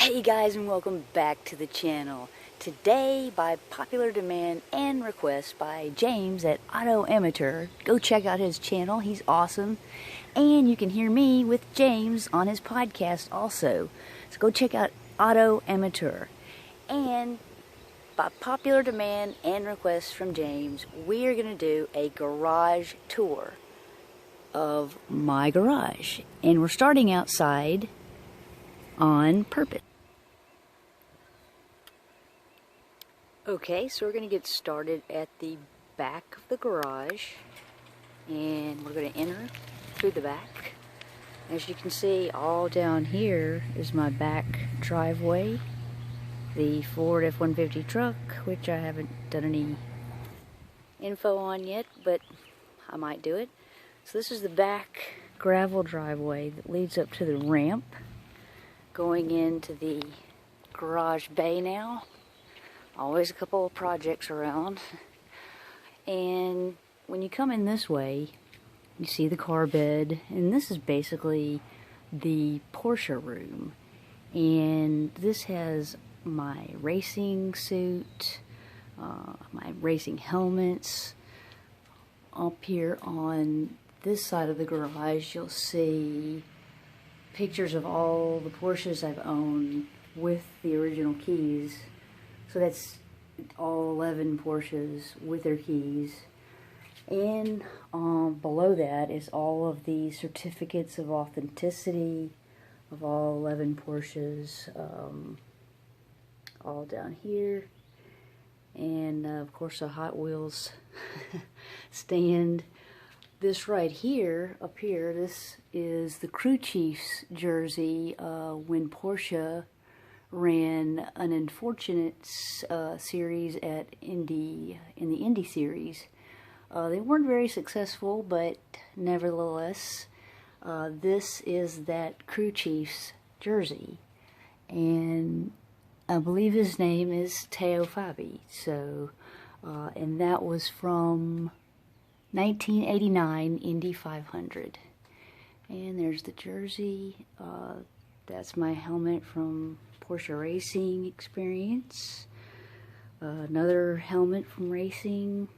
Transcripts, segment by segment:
Hey guys, and welcome back to the channel. Today, by popular demand and request by James at Auto Amateur, go check out his channel, he's awesome. And you can hear me with James on his podcast also. So go check out Auto Amateur. And by popular demand and request from James, we are going to do a garage tour of my garage. And we're starting outside on purpose. Okay, so we're going to get started at the back of the garage, and we're going to enter through the back. As you can see, all down here is my back driveway, the Ford F-150 truck, which I haven't done any info on yet, but I might do it. So this is the back gravel driveway that leads up to the ramp, going into the garage bay now. Always a couple of projects around. And when you come in this way, you see the car bed, and this is basically the Porsche room. And this has my racing suit, my racing helmets. Up here on this side of the garage, you'll see pictures of all the Porsches I've owned with the original keys. So that's all 11 Porsches with their keys. And below that is all of the certificates of authenticity of all 11 Porsches, all down here. And of course a Hot Wheels stand. This right here, up here, this is the crew chief's jersey when Porsche ran an unfortunate series at in the Indy series. They weren't very successful, but nevertheless, this is that crew chief's jersey, and I believe his name is Teo Fabi. So, and that was from 1989 Indy 500. And there's the jersey. That's my helmet from Porsche Racing Experience. Another helmet from racing.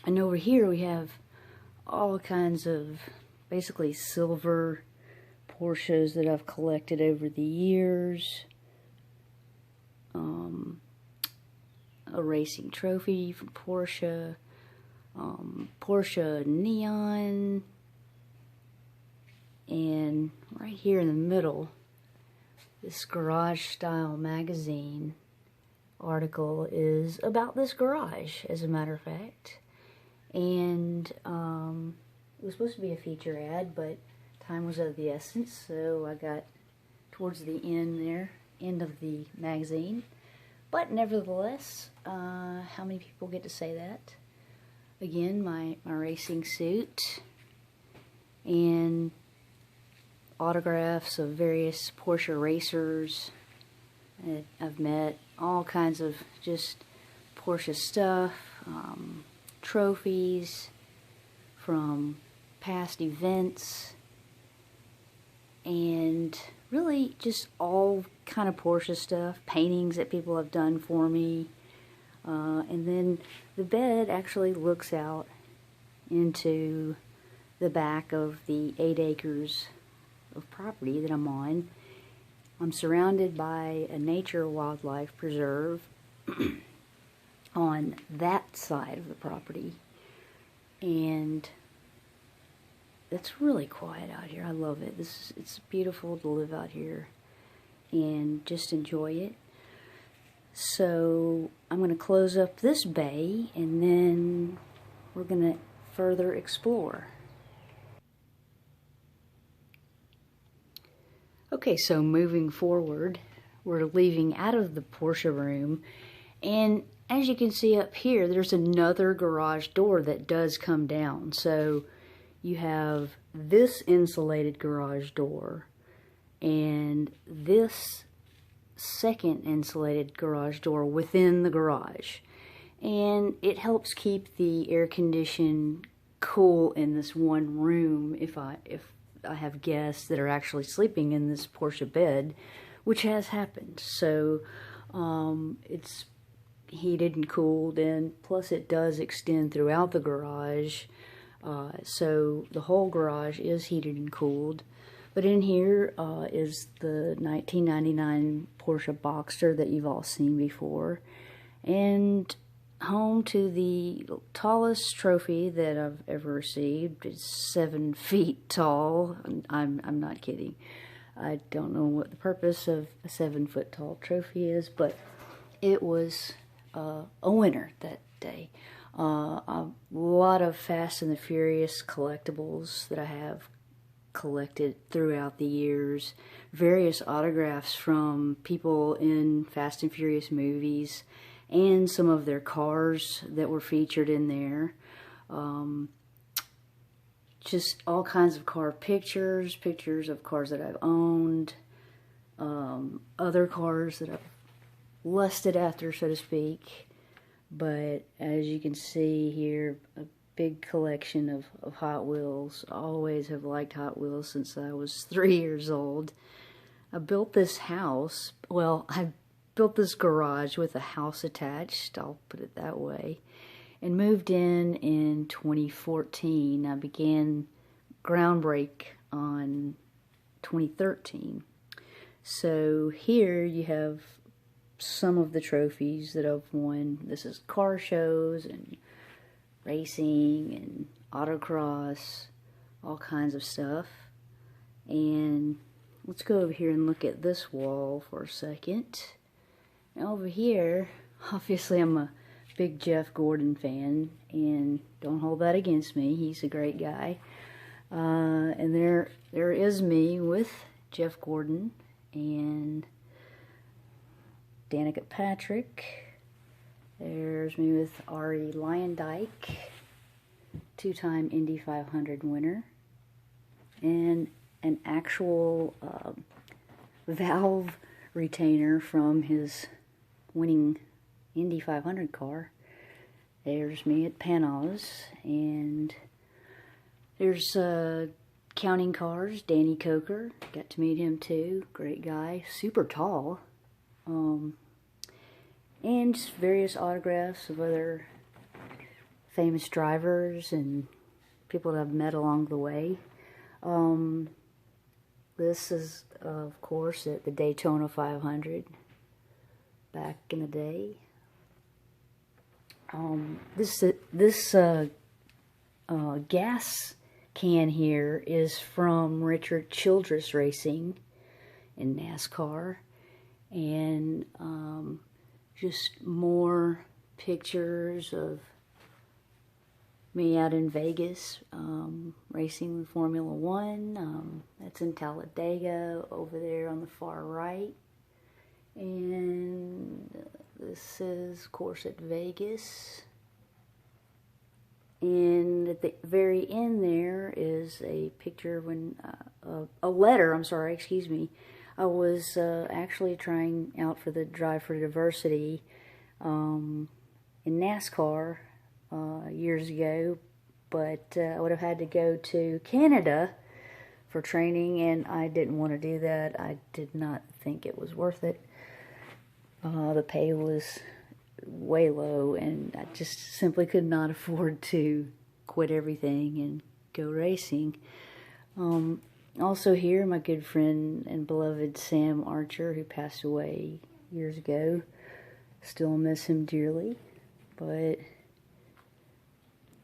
And over here we have all kinds of basically silver Porsches that I've collected over the years. A racing trophy from Porsche. Porsche Neon. And right here in the middle, this Garage Style magazine article is about this garage, as a matter of fact. And it was supposed to be a feature ad, but time was of the essence, so I got towards the end of the magazine. But nevertheless, how many people get to say that? Again, my racing suit, and autographs of various Porsche racers that I've met, all kinds of just Porsche stuff, trophies from past events, and really just all kind of Porsche stuff, paintings that people have done for me. And then the bed actually looks out into the back of the 8 acres of property that I'm on. I'm surrounded by a nature wildlife preserve on that side of the property, and it's really quiet out here. I love it. It's beautiful to live out here and just enjoy it. So I'm going to close up this bay, and then we're going to further explore. Okay, so moving forward, we're leaving out of the Porsche room, and as you can see up here, there's another garage door that does come down. So you have this insulated garage door and this second insulated garage door within the garage, and it helps keep the air condition cool in this one room if I have guests that are actually sleeping in this Porsche bed, which has happened. So it's heated and cooled, and plus it does extend throughout the garage. So the whole garage is heated and cooled. But in here is the 1999 Porsche Boxster that you've all seen before. And home to the tallest trophy that I've ever received. It's 7 feet tall. I'm not kidding. I don't know what the purpose of a 7-foot tall trophy is, but it was a winner that day. A lot of Fast and the Furious collectibles that I have collected throughout the years, various autographs from people in Fast and Furious movies, and some of their cars that were featured in there. Just all kinds of car pictures of cars that I've owned, other cars that I've lusted after, so to speak. But as you can see here, a big collection of Hot Wheels. Always have liked Hot Wheels since I was 3 years old. I built this house, well, I built this garage with a house attached, I'll put it that way, and moved in 2014. I began groundbreak on 2013. So here you have some of the trophies that I've won. This is car shows and racing and autocross, all kinds of stuff. And let's go over here and look at this wall for a second. Now over here, obviously I'm a big Jeff Gordon fan, and don't hold that against me, he's a great guy. And there is me with Jeff Gordon and Danica Patrick. There's me with Ari Lyondike, 2-time Indy 500 winner, and an actual valve retainer from his winning Indy 500 car. There's me at Panos, and there's counting cars, Danny Coker, got to meet him too, great guy, super tall. And just various autographs of other famous drivers and people that I've met along the way. This is, of course, at the Daytona 500 back in the day. This gas can here is from Richard Childress Racing in NASCAR. And just more pictures of me out in Vegas racing the Formula One. That's in Talladega over there on the far right. And this is, of course, at Vegas. And at the very end there is a picture when, a letter, I'm sorry, excuse me. I was actually trying out for the Drive for Diversity in NASCAR years ago, but I would have had to go to Canada for training, and I didn't want to do that. I did not think it was worth it. The pay was way low, and I just simply could not afford to quit everything and go racing. Also here, my good friend and beloved Sam Archer, who passed away years ago. Still miss him dearly, but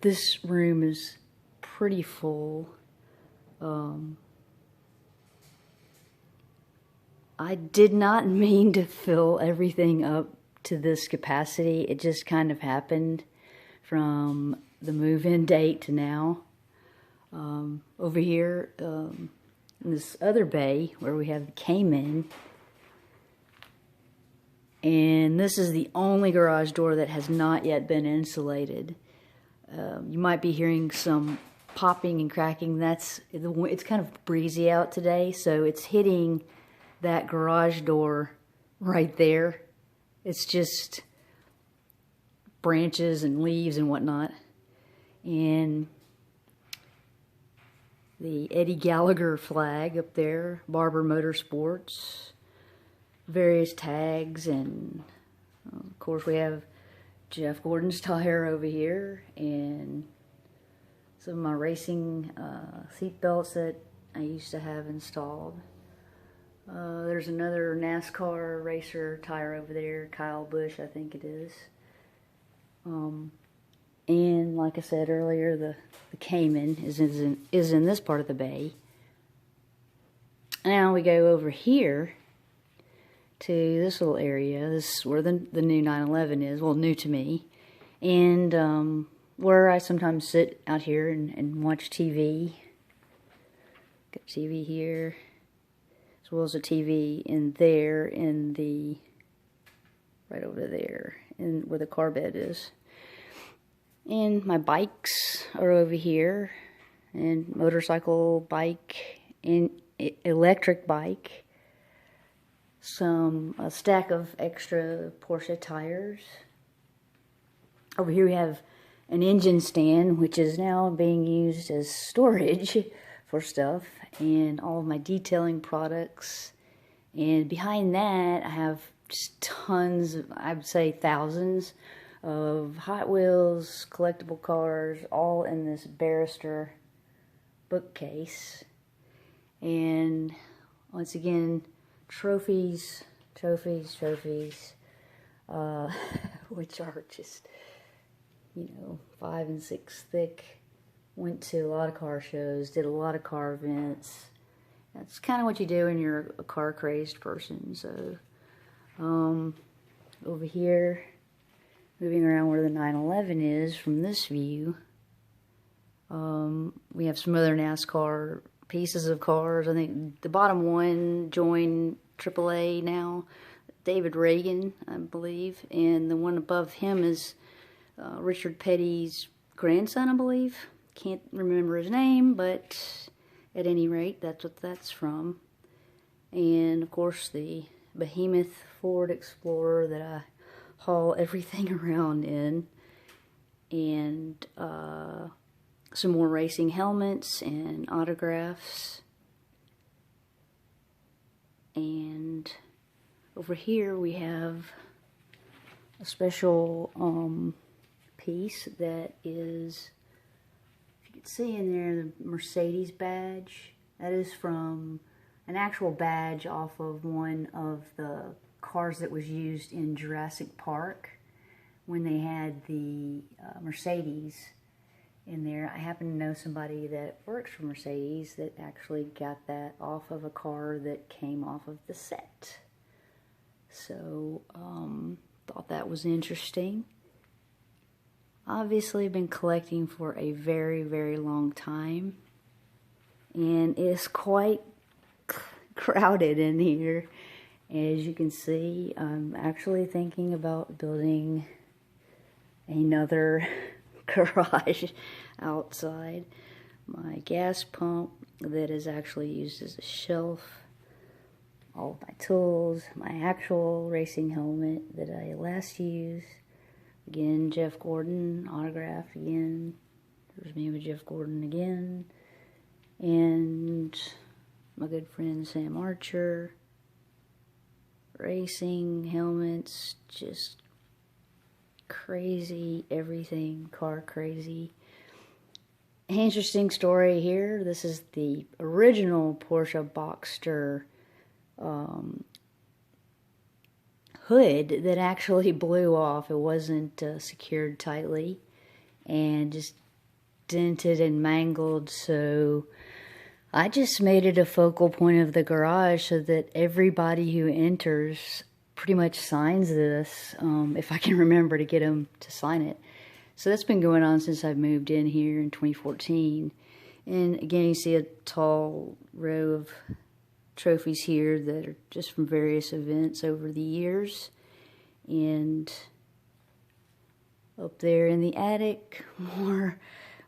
this room is pretty full. I did not mean to fill everything up to this capacity. It just kind of happened from the move-in date to now. Over here, in this other bay where we have the Cayman, and this is the only garage door that has not yet been insulated. You might be hearing some popping and cracking. It's kind of breezy out today, so it's hitting that garage door right there. It's just branches and leaves and whatnot. And the Eddie Gallagher flag up there, Barber Motorsports. various tags, and of course we have Jeff Gordon's tire over here, and some of my racing seat belts that I used to have installed. There's another NASCAR racer tire over there, Kyle Busch, I think it is. And like I said earlier, the Cayman is in this part of the bay. Now we go over here to this little area. This is where the new 911 is. Well, new to me. And where I sometimes sit out here and watch TV. Got TV here, as well as a TV in there, in the, right over there, in where the car bed is. And my bikes are over here, and motorcycle, bike, and electric bike. A stack of extra Porsche tires. Over here we have an engine stand, which is now being used as storage for stuff, and all of my detailing products. And behind that I have just tons of, I would say thousands of Hot Wheels, collectible cars, all in this barrister bookcase. And once again, trophies, which are just, 5 and 6 thick. Went to a lot of car shows, did a lot of car events. That's kind of what you do when you're a car crazed person. So, over here, moving around where the 911 is from this view, we have some other NASCAR pieces of cars. I think the bottom one joined AAA now, David Reagan, I believe, and the one above him is Richard Petty's grandson, I believe. Can't remember his name, but at any rate, that's what that's from. And of course the behemoth Ford Explorer that I haul everything around in. And some more racing helmets and autographs. And over here we have a special piece that is, if you can see in there, the Mercedes badge. That is from an actual badge off of one of the cars that was used in Jurassic Park when they had the Mercedes in there. I happen to know somebody that works for Mercedes that actually got that off of a car that came off of the set. So, thought that was interesting. Obviously, been collecting for a very, very long time, and it's quite crowded in here. As you can see, I'm actually thinking about building another garage outside. My gas pump that is actually used as a shelf, all of my tools, my actual racing helmet that I last used. Again, Jeff Gordon, autographed again. There's me with Jeff Gordon again. And my good friend Sam Archer. Racing helmets, just crazy, everything, car crazy. Interesting story here. This is the original Porsche Boxster hood that actually blew off. It wasn't secured tightly and just dented and mangled, so I just made it a focal point of the garage so that everybody who enters pretty much signs this, if I can remember to get them to sign it. So that's been going on since I moved in here in 2014. And again, you see a tall row of trophies here that are just from various events over the years. And up there in the attic,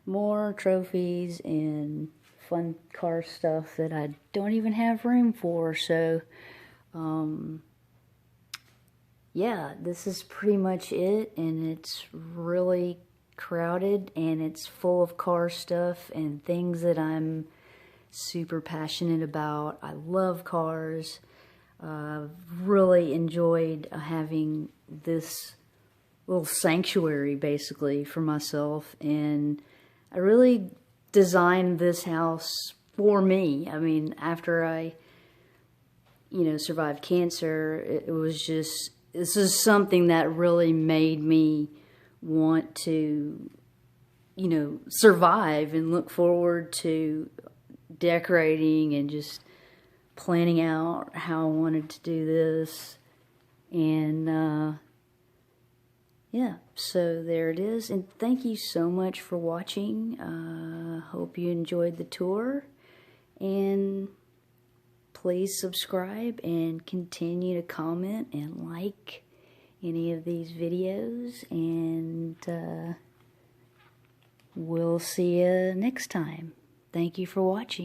more trophies and fun car stuff that I don't even have room for. So, yeah, this is pretty much it, and it's really crowded, and it's full of car stuff and things that I'm super passionate about. I love cars. Really really enjoyed having this little sanctuary basically for myself, and I really designed this house for me. I mean, after I, survived cancer, it was just, this is something that really made me want to, survive and look forward to decorating and just planning out how I wanted to do this. And yeah, so there it is. And thank you so much for watching. Hope you enjoyed the tour. And please subscribe and continue to comment and like any of these videos. And we'll see you next time. Thank you for watching.